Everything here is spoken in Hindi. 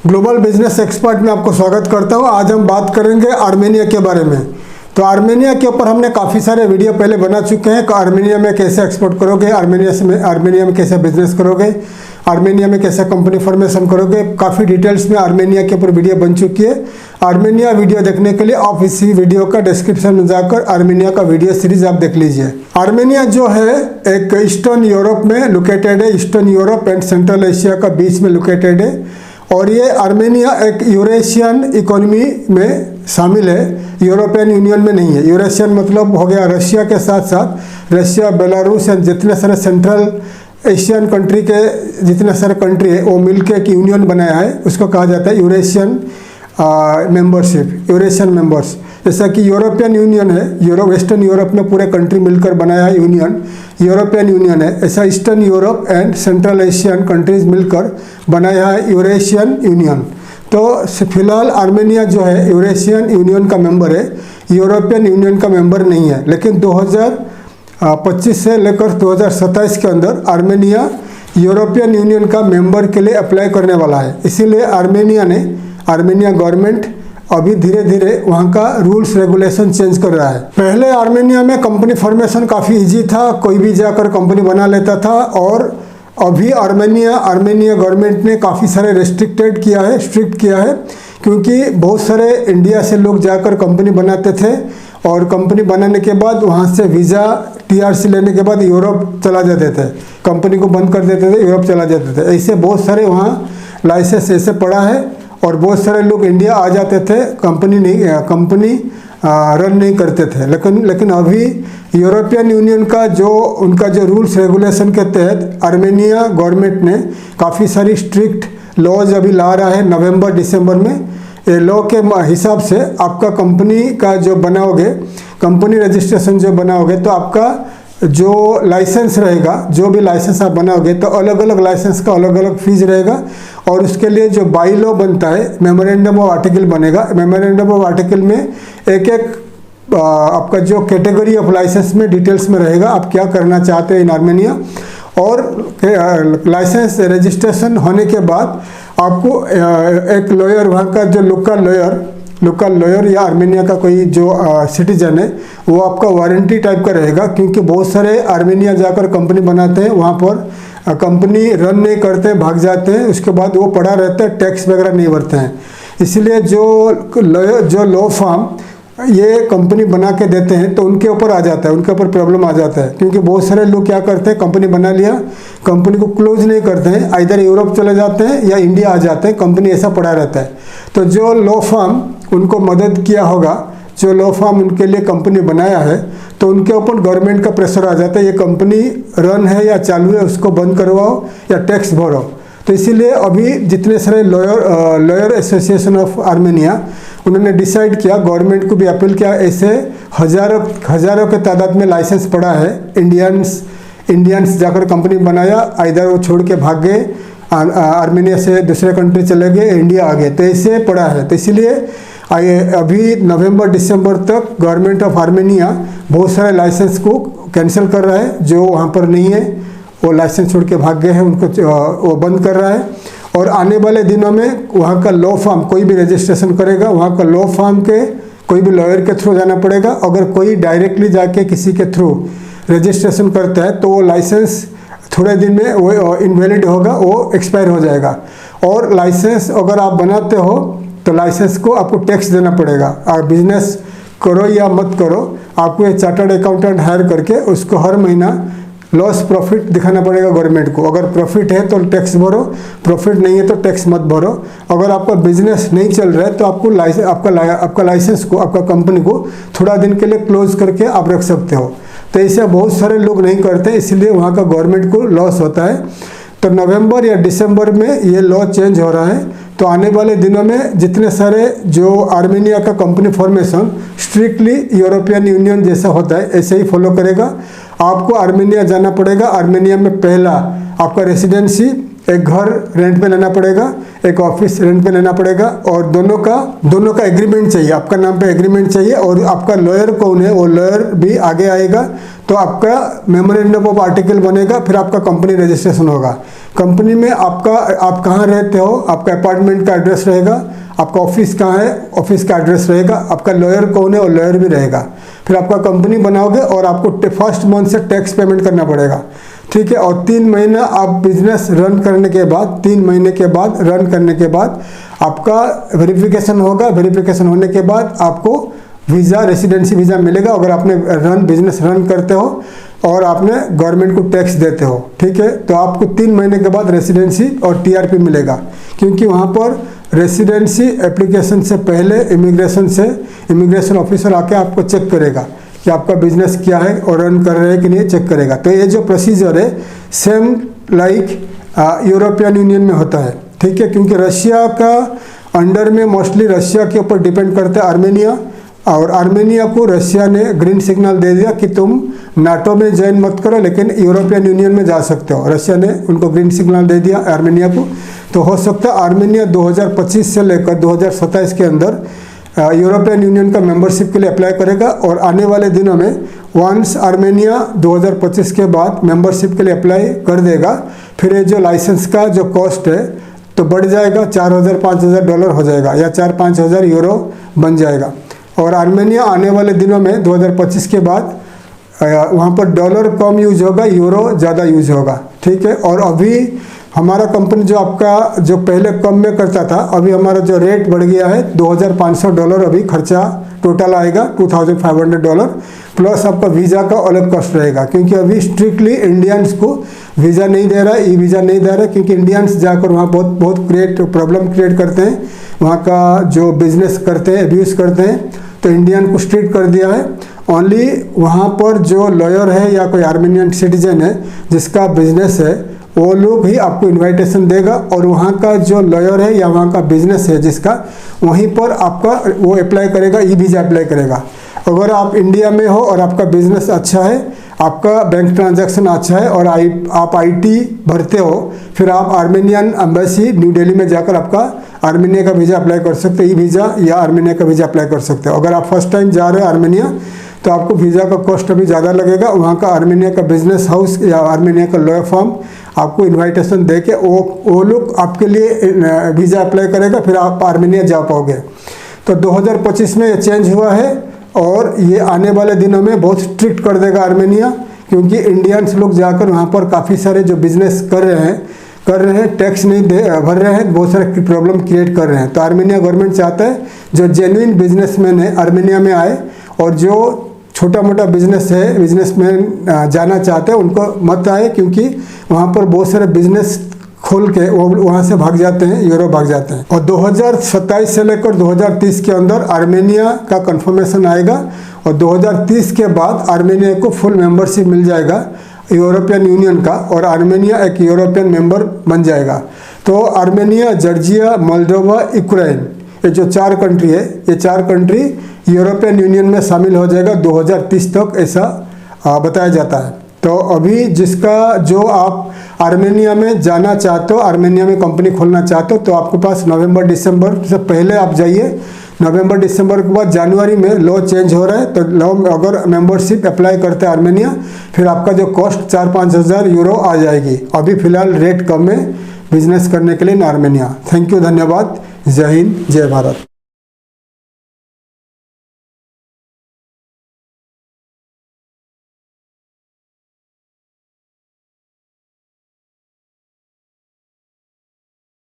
ग्लोबल बिजनेस एक्सपर्ट में आपको स्वागत करता हूं। आज हम बात करेंगे आर्मेनिया के बारे में। तो आर्मेनिया के ऊपर हमने काफ़ी सारे वीडियो पहले बना चुके हैं। आर्मेनिया में कैसे एक्सपोर्ट करोगे, आर्मेनिया में कैसे बिजनेस करोगे, आर्मेनिया में कैसे कंपनी फॉर्मेशन करोगे, काफ़ी डिटेल्स में आर्मेनिया के ऊपर वीडियो बन चुकी है। आर्मेनिया वीडियो देखने के लिए आप इसी वीडियो का डिस्क्रिप्शन में जाकर आर्मेनिया का वीडियो सीरीज आप देख लीजिए। आर्मेनिया जो है एक ईस्टर्न यूरोप में लोकेटेड है, eastern Europe and central Asia का बीच में लोकेटेड है। और ये आर्मेनिया एक यूरेशियन इकोनॉमी में शामिल है, यूरोपियन यूनियन में नहीं है। यूरेशियन मतलब हो गया रशिया के साथ साथ रशिया, बेलारूस एंड जितने सारे सेंट्रल एशियन कंट्री के जितने सारे कंट्री है वो मिलकर एक यूनियन बनाया है, उसको कहा जाता है यूरेशियन मेंबरशिप, यूरेशियन मेंबर्स। जैसा कि यूरोपियन यूनियन है, वेस्टर्न यूरोप में पूरे कंट्री मिलकर बनाया है यूनियन, यूरोपियन यूनियन है। ऐसा eastern Europe and central Asian countries मिलकर बनाया है यूरेशियन यूनियन। तो फिलहाल आर्मेनिया जो है यूरेशियन यूनियन का मेंबर है, यूरोपियन यूनियन का मेंबर नहीं है। लेकिन 2025 से लेकर 2027 के अंदर आर्मेनिया यूरोपियन यूनियन का मेंबर के लिए अप्लाई करने वाला है। इसीलिए आर्मेनिया गवर्नमेंट अभी धीरे धीरे वहाँ का रूल्स रेगुलेशन चेंज कर रहा है। पहले आर्मेनिया में कंपनी फॉर्मेशन काफ़ी इजी था, कोई भी जाकर कंपनी बना लेता था। और अभी आर्मेनिया गवर्नमेंट ने काफ़ी सारे स्ट्रिक्ट किया है, क्योंकि बहुत सारे इंडिया से लोग जाकर कंपनी बनाते थे और कंपनी बनाने के बाद वहाँ से वीज़ा TRC लेने के बाद यूरोप चला जाते थे, कंपनी को बंद कर देते थे, यूरोप चला जाते थे। ऐसे बहुत सारे वहाँ लाइसेंस ऐसे पड़ा है और बहुत सारे लोग इंडिया आ जाते थे, कंपनी रन नहीं करते थे। लेकिन अभी यूरोपियन यूनियन का उनका जो रूल्स रेगुलेशन के तहत आर्मेनिया गवर्नमेंट ने काफ़ी सारी स्ट्रिक्ट लॉज अभी ला रहा है नवंबर दिसंबर में। ये लॉ के हिसाब से आपका कंपनी का जो बनाओगे, कंपनी रजिस्ट्रेशन जो बनाओगे, तो आपका जो लाइसेंस रहेगा, जो भी लाइसेंस आप बनाओगे तो अलग अलग लाइसेंस का अलग अलग फीस रहेगा। और उसके लिए जो बाई लॉ बनता है, मेमोरेंडम ऑफ आर्टिकल बनेगा। मेमोरेंडम ऑफ आर्टिकल में एक आपका जो कैटेगरी ऑफ लाइसेंस में डिटेल्स में रहेगा, आप क्या करना चाहते हैं इन आर्मेनिया। और लाइसेंस रजिस्ट्रेशन होने के बाद आपको एक लॉयर, वहाँ का जो लोकल लॉयर या आर्मेनिया का कोई जो सिटीजन है, वो आपका वारंटी टाइप का रहेगा। क्योंकि बहुत सारे आर्मेनिया जाकर कंपनी बनाते हैं, वहाँ पर कंपनी रन नहीं करते, भाग जाते हैं, उसके बाद वो पड़ा रहता है, टैक्स वगैरह नहीं भरते हैं। इसलिए जो लॉ फर्म ये कंपनी बना के देते हैं तो उनके ऊपर आ जाता है, उनके ऊपर प्रॉब्लम आ जाता है। क्योंकि बहुत सारे लोग क्या करते हैं, कंपनी बना लिया, कंपनी को क्लोज नहीं करते हैं, इधर यूरोप चले जाते हैं या इंडिया आ जाते हैं, कंपनी ऐसा पड़ा रहता है। तो जो लॉ फर्म उनको मदद किया होगा, जो लॉ फर्म उनके लिए कंपनी बनाया है, तो उनके ऊपर गवर्नमेंट का प्रेशर आ जाता है, ये कंपनी रन है या चालू है, उसको बंद करवाओ या टैक्स भरो। तो इसीलिए अभी जितने सारे लॉयर एसोसिएशन ऑफ आर्मेनिया, उन्होंने डिसाइड किया, गवर्नमेंट को भी अपील किया, ऐसे हज़ारों के तादाद में लाइसेंस पड़ा है, इंडियंस जाकर कंपनी बनाया, इधर वो छोड़ के भाग गए, आर्मेनिया से दूसरे कंट्री चले गए, इंडिया आ गए, तो ऐसे पड़ा है। तो इसलिए अभी नवंबर दिसंबर तक गवर्नमेंट ऑफ आर्मेनिया बहुत सारे लाइसेंस को कैंसिल कर रहा है, जो वहाँ पर नहीं है, वो लाइसेंस छोड़ के भाग गए हैं, उनको वो बंद कर रहा है। और आने वाले दिनों में वहाँ का लॉ फर्म कोई भी रजिस्ट्रेशन करेगा, वहाँ का लॉ फर्म के कोई भी लॉयर के थ्रू जाना पड़ेगा। अगर कोई डायरेक्टली जाके किसी के थ्रू रजिस्ट्रेशन करता है तो वो लाइसेंस थोड़े दिन में वो इनवैलिड होगा, वो एक्सपायर हो जाएगा। और लाइसेंस अगर आप बनाते हो तो लाइसेंस को आपको टैक्स देना पड़ेगा। आप बिजनेस करो या मत करो, आपको एक चार्टर्ड अकाउंटेंट हायर करके उसको हर महीना लॉस प्रॉफिट दिखाना पड़ेगा गवर्नमेंट को। अगर प्रॉफिट है तो टैक्स भरो, प्रॉफिट नहीं है तो टैक्स मत भरो। अगर आपका बिजनेस नहीं चल रहा है तो आपको आपका लाइसेंस को, आपका कंपनी को थोड़ा दिन के लिए क्लोज करके आप रख सकते हो। तो ऐसे बहुत सारे लोग नहीं करते, इसलिए वहाँ का गवर्नमेंट को लॉस होता है। तो नवंबर या दिसंबर में ये लॉ चेंज हो रहा है। तो आने वाले दिनों में जितने सारे जो आर्मेनिया का company formation strictly European union जैसा होता है ऐसे ही फॉलो करेगा। आपको आर्मेनिया जाना पड़ेगा। आर्मेनिया में पहला आपका रेसिडेंसी एक घर रेंट पे लेना पड़ेगा, एक ऑफिस रेंट पे लेना पड़ेगा, और दोनों का एग्रीमेंट चाहिए, आपका नाम पे एग्रीमेंट चाहिए, और आपका लॉयर कौन है वो लॉयर भी आगे आएगा। तो आपका मेमोरेंडम ऑफ आर्टिकल बनेगा, फिर आपका कंपनी रजिस्ट्रेशन होगा। कंपनी में आप कहाँ रहते हो, आपका अपार्टमेंट का एड्रेस रहेगा, आपका ऑफिस कहाँ है, ऑफिस का एड्रेस रहेगा, आपका लॉयर कौन है वो लॉयर भी रहेगा। फिर आपका कंपनी बनाओगे और आपको फर्स्ट मंथ से टैक्स पेमेंट करना पड़ेगा, ठीक है। और 3 महीना आप बिजनेस रन करने के बाद, 3 महीने के बाद रन करने के बाद आपका वेरिफिकेशन होगा। वेरिफिकेशन होने के बाद आपको वीज़ा, रेसिडेंसी वीज़ा मिलेगा अगर आपने बिजनेस रन करते हो और आपने गवर्नमेंट को टैक्स देते हो, ठीक है। तो आपको 3 महीने के बाद रेसिडेंसी और टीआरपी मिलेगा, क्योंकि वहाँ पर रेसिडेंसी एप्लीकेशन से पहले इमिग्रेशन ऑफिसर आके आपको चेक करेगा कि आपका बिजनेस क्या है और रन कर रहे हैं कि नहीं, चेक करेगा। तो ये जो प्रोसीजर है सेम लाइक यूरोपियन यूनियन में होता है, ठीक है। क्योंकि रशिया का अंडर में मोस्टली रशिया के ऊपर डिपेंड करता है आर्मेनिया, और आर्मेनिया को रशिया ने ग्रीन सिग्नल दे दिया कि तुम नाटो में ज्वाइन मत करो, लेकिन यूरोपियन यूनियन में जा सकते हो। रशिया ने उनको ग्रीन सिग्नल दे दिया आर्मेनिया को। तो हो सकता है आर्मेनिया 2025 से लेकर 2027 के अंदर यूरोपियन यूनियन का मेंबरशिप के लिए अप्लाई करेगा। और आने वाले दिनों में वंस आर्मेनिया 2025 के बाद मेंबरशिप के लिए अप्लाई कर देगा, फिर ये जो लाइसेंस का जो कॉस्ट है तो बढ़ जाएगा, $4,000-5,000 हो जाएगा, या 4-5 हज़ार यूरो बन जाएगा। और आर्मेनिया आने वाले दिनों में 2025 के बाद वहाँ पर डॉलर कम यूज होगा, यूरो ज़्यादा यूज होगा, ठीक है। और अभी हमारा कंपनी जो आपका जो पहले कम में करता था, अभी हमारा जो रेट बढ़ गया है $2,500 अभी खर्चा टोटल आएगा, $2,500 प्लस आपका वीज़ा का अलग कॉस्ट रहेगा। क्योंकि अभी स्ट्रिक्टली इंडियंस को वीज़ा नहीं दे रहा है, ई वीज़ा नहीं दे रहा है, क्योंकि इंडियंस जाकर वहाँ बहुत प्रॉब्लम क्रिएट करते हैं, वहाँ का जो बिजनेस करते हैं अब्यूज़ करते हैं, तो इंडियन को स्ट्रिक्ट कर दिया है। ओनली वहाँ पर जो लॉयर है या कोई आर्मेनियन सिटीजन है जिसका बिजनेस है वो लोग ही आपको इनविटेशन देगा, और वहाँ का जो लॉयर है या वहाँ का बिजनेस है जिसका, वहीं पर आपका वो अप्लाई करेगा, ई वीज़ा अप्लाई करेगा। अगर आप इंडिया में हो और आपका बिजनेस अच्छा है, आपका बैंक ट्रांजैक्शन अच्छा है और आप आईटी भरते हो, फिर आप आर्मेनियन एम्बेसी न्यू दिल्ली में जाकर आपका आर्मेनिया का वीज़ा अप्लाई कर सकते हो, ई वीज़ा या आर्मेनिया का वीज़ा अप्लाई कर सकते हो। अगर आप फर्स्ट टाइम जा रहे हो आर्मेनिया तो आपको वीज़ा का कॉस्ट अभी ज़्यादा लगेगा। वहाँ का आर्मेनिया का बिजनेस हाउस या आर्मेनिया का लॉयर फर्म आपको इनविटेशन दे के वो लोग आपके लिए वीज़ा अप्लाई करेगा, फिर आप आर्मेनिया जा पाओगे। तो 2025 में ये चेंज हुआ है, और ये आने वाले दिनों में बहुत स्ट्रिक्ट कर देगा आर्मेनिया, क्योंकि इंडियंस लोग जाकर वहाँ पर काफ़ी सारे जो बिजनेस कर रहे हैं टैक्स नहीं भर रहे हैं, बहुत सारे प्रॉब्लम क्रिएट कर रहे हैं। तो आर्मेनिया गवर्नमेंट चाहता है जो जेन्युइन बिजनेसमैन है आर्मेनिया में आए, और जो छोटा मोटा बिजनेसमैन जाना चाहते हैं उनको मत आए, क्योंकि वहाँ पर बहुत सारे बिजनेस खोल के वो वहाँ से भाग जाते हैं, यूरोप भाग जाते हैं। और 2027 से लेकर 2030 के अंदर आर्मेनिया का कंफर्मेशन आएगा, और 2030 के बाद आर्मेनिया को फुल मेंबरशिप मिल जाएगा यूरोपियन यूनियन का, और आर्मेनिया एक यूरोपियन मेंबर बन जाएगा। तो आर्मेनिया, जॉर्जिया, मोल्डोवा, यूक्रेन, ये जो 4 कंट्री है, ये 4 कंट्री यूरोपियन यूनियन में शामिल हो जाएगा 2030 तक, ऐसा बताया जाता है। तो अभी जो आप आर्मेनिया में जाना चाहते हो, आर्मेनिया में कंपनी खोलना चाहते हो, तो आपके पास नवंबर-दिसंबर से पहले आप जाइए। नवंबर-दिसंबर के बाद जनवरी में लॉ चेंज हो रहा है, तो लॉ अगर मेंबरशिप अप्लाई करते हैं आर्मेनिया, फिर आपका जो कॉस्ट 4-5 हज़ार यूरो आ जाएगी। अभी फिलहाल रेट कम है बिजनेस करने के लिए आर्मेनिया। थैंक यू, धन्यवाद, जय हिंद, जय भारत।